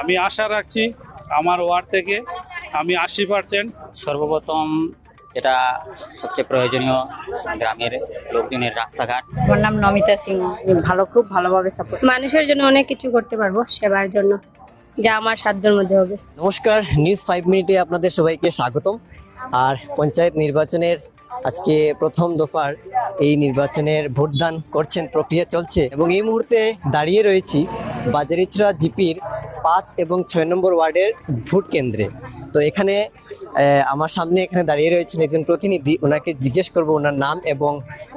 আমি আশা রাখছি আমার ওয়ার্ড থেকে আমি 80%। সর্বপ্রথম যেটা সবচেয়ে প্রয়োজনীয় গ্রামের লোকজনের রাস্তাঘাট। আমার নাম নমিতা সিংহ। খুব ভালোভাবে সাপোর্ট, মানুষের জন্য অনেক কিছু করতে পারবো, সেবার জন্য যা আমার সাধ্যের মধ্যে হবে। নমস্কার, নিউজ 5 মিনিটে আপনাদের সবাইকে স্বাগতম। আর পঞ্চায়েত নির্বাচনের আজকে প্রথম দফার এই নির্বাচনের ভোটদান করছেন, প্রক্রিয়া চলছে এবং এই মুহূর্তে দাঁড়িয়ে রয়েছি বাজারিছড়া জিপির 5 এবং 6 নম্বর ওয়ার্ডের ভোট কেন্দ্রে। তো এখানে আমার সামনে এখানে দাঁড়িয়ে রয়েছেন একজন প্রতিনিধি, ওনাকে জিজ্ঞেস করব ওনার নাম এবং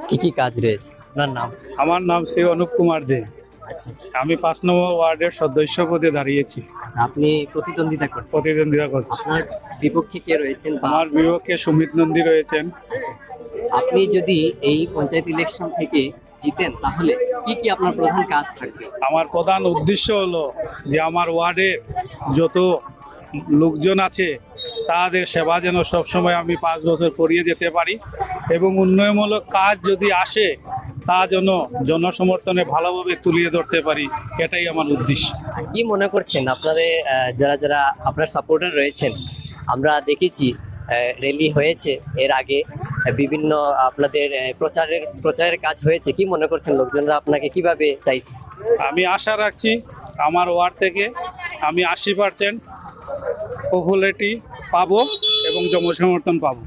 কি কি কাজ রয়েছে। ওনার নাম? আমার নাম শ্রী অনুপ কুমার দে। আচ্ছা আচ্ছা আমি 5 নম্বর ওয়ার্ডের সদস্য পদে দাঁড়িয়েছি, আচ্ছা, আপনি প্রতিদ্বন্দ্বিতা করছেন, প্রতিদ্বন্দ্বিতা করছি। আপনার বিপক্ষে কে রয়েছেন? আমার বিপক্ষে সুমিত নন্দী রয়েছেন। আপনি যদি এই পঞ্চায়েত ইলেকশন থেকে জিতেন তাহলে কি কি আপনার প্রধান কাজ থাকবে? আমার প্রধান উদ্দেশ্য হলো যে আমার ওয়ার্ডে যত লোকজন আছে তাদের সেবা যেন সবসময় আমি 5 বছর করিয়ে যেতে পারি এবং উন্নয়নমূলক কাজ যদি আসে তা যেন জনসমর্থনে ভালোভাবে তুলিয়ে ধরতে পারি, এটাই আমার উদ্দেশ্য। কি মনে করছেন আপনাদের যারা যারা আপনার সাপোর্টার রয়েছেন? আমরা দেখেছি র্যালি হয়েছে এর আগে, বিভিন্ন আপনাদের প্রচারের কাজ হয়েছে। কি মনে করছেন লোকজনরা আপনাকে কিভাবে চাইছে? আমি আশা রাখছি আমার ওয়ার্ড থেকে আমি 80% পপুলারিটি পাবো এবং জনসমর্থন পাবো।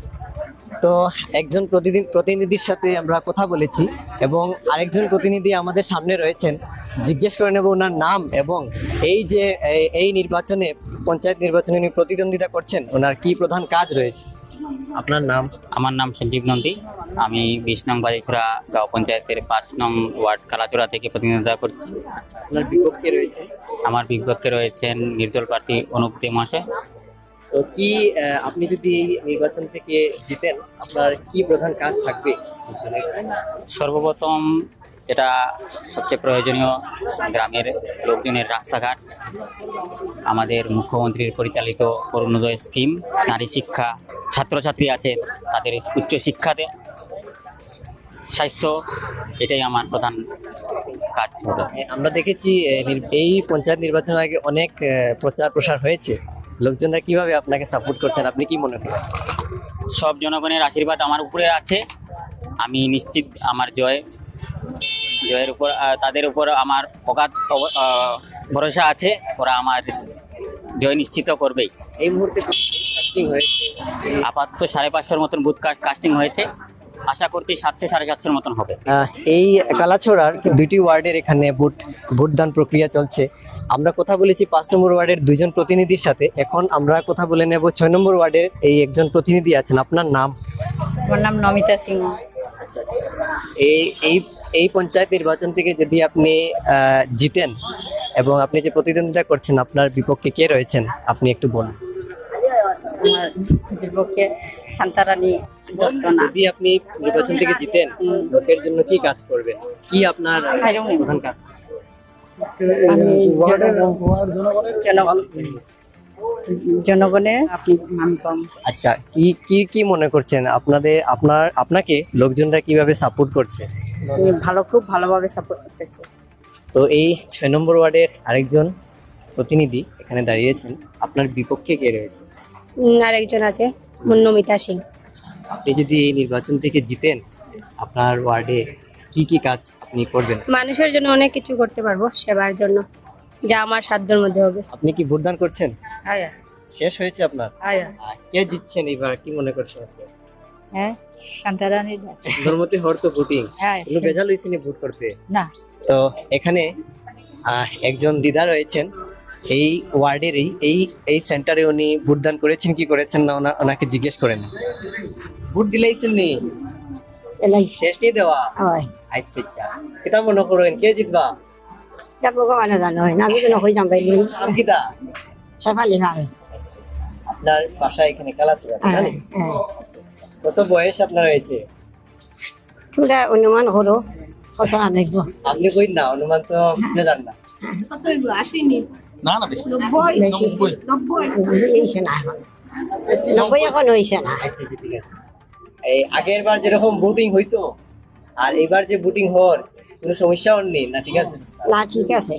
তো একজন প্রতিনিধির সাথে আমরা কথা বলেছি এবং আরেকজন প্রতিনিধি আমাদের সামনে রয়েছেন, জিজ্ঞেস করে নেব ওনার নাম এবং এই যে এই নির্বাচনে পঞ্চায়েত নির্বাচনে উনি প্রতিদ্বন্দ্বিতা করছেন, ওনার কি প্রধান কাজ রয়েছে। আপনার নাম? আমার নাম সঞ্জীব নন্দী। আমি 20 নং বাজারিছড়া গাঁও পঞ্চায়েতের 5 নং ওয়ার্ড কালাচড়া থেকে প্রতিনিধিত্ব করছি। আপনার বিপক্ষে রয়েছে? আমার বিপক্ষে রয়েছেন নির্দল প্রার্থী অনুপ দে মহাশয়। তো কি আপনি যদি এই নির্বাচন থেকে জিতেন আপনার কি প্রধান কাজ থাকবে? সর্বপ্রথম যেটা সবচেয়ে প্রয়োজনীয় গ্রামের লোকজনের রাস্তাঘাট, আমাদের মুখ্যমন্ত্রীর পরিচালিত অরুণোদয় স্কিম, নারী শিক্ষা, ছাত্রছাত্রী আছে তাদের উচ্চ শিক্ষাতে, স্বাস্থ্য, এটাই আমার প্রধান কাজ হবে। আমরা দেখেছি এই পঞ্চায়েত নির্বাচনের আগে অনেক প্রচার প্রসার হয়েছে, লোকজনরা কিভাবে আপনাকে সাপোর্ট করছেন, আপনি কি মনে করেন? সব জনগণের আশীর্বাদ আমার উপরে আছে। আমি নিশ্চিত আমার জয়ের উপর তাদের উপর আমার অগাধ ভরসা আছে, ওরা আমার জয় নিশ্চিত করবেই। এই মুহূর্তে কাস্টিং হয়েছে আপাতত 550 মতন বুথ কাস্টিং হয়েছে, আশা করছি 700-750 মতন হবে। এই কালাছড়ার 2টি ওয়ার্ডের এখানে ভোটদান প্রক্রিয়া চলছে। আমরা কথা বলেছি 5 নম্বর ওয়ার্ডের 2জন প্রতিনিধির সাথে, এখন আমরা কথা বলে নেব 6 নম্বর ওয়ার্ডের এই একজন প্রতিনিধি আছেন। আপনার নাম? আমার নাম নমিতা সিংহ। আচ্ছা আচ্ছা, এই পঞ্চায়েত নির্বাচন থেকে যদি আপনি জিতেন এবং আপনি যে প্রতিদ্বন্দ্বিতা করছেন আপনার বিপক্ষে কে রয়েছেন আপনি একটু বলুন। আমার বিপক্ষে শান্তারানী যন্ত্রণা। যদি আপনি নির্বাচন থেকে জিতেন লোকের জন্য কি কাজ করবেন, কি আপনার প্রধান কাজ? আমি জনগণের আপনি মান কম। আচ্ছা, কি মনে করছেন আপনাকে লোকজনরা কিভাবে সাপোর্ট করছে? খুব ভালোভাবে সাপোর্ট করতেছে। তো এই 6 নম্বর ওয়ার্ডের আরেকজন প্রতিনিধি এখানে দাঁড়িয়েছেন, আপনার বিপক্ষে কে রয়েছে? আরেকজন আছে নমিতা সিং। আপনি যদি এই নির্বাচন থেকে জিতেন আপনার ওয়ার্ডে কি কি কাজ আপনি করবেন? মানুষের জন্য অনেক কিছু করতে পারবো, সেবার জন্য যা আমার সাধ্যের মধ্যে হবে। আপনি কি ভোটদান করছেন? হ্যাঁ শেষ হয়েছে আপনার? হ্যাঁ কে জিতছেন এবার, কি মনে করছেন আপনি? হ্যাঁ, শান্তারানী। সুন্দরমতি হর তো ভোটিং হ্যাঁ, কোনো বেজাল হয়েছে না ভোট করতে? না। তো এখানে একজন দিদা রয়েছেন এই ওয়ার্ডেরই, এই সেন্টারে উনি ভোটদান করেছেন কি করেছেন না ওনাকে জিজ্ঞেস করেন। ভোট দিলাইছেন নি? শেষটি দেওয়া? আচ্ছা আচ্ছা, এটা মনে করেন কে জিতবা? নাম কিটা? আপনার বাসা এখানে কালাচড়া, জানেন? কত বয়স আপনার হয়েছে? অনুমান করো কত দেখবো। আপনি কই না, অনুমান তো বুঝতে যান না। এই আগের বার যেরকম ভোটিং হইতো আর এবার যে ভোটিং হওয়ার কোনো সমস্যা হয়নি না? ঠিক আছে, না ঠিক আছে।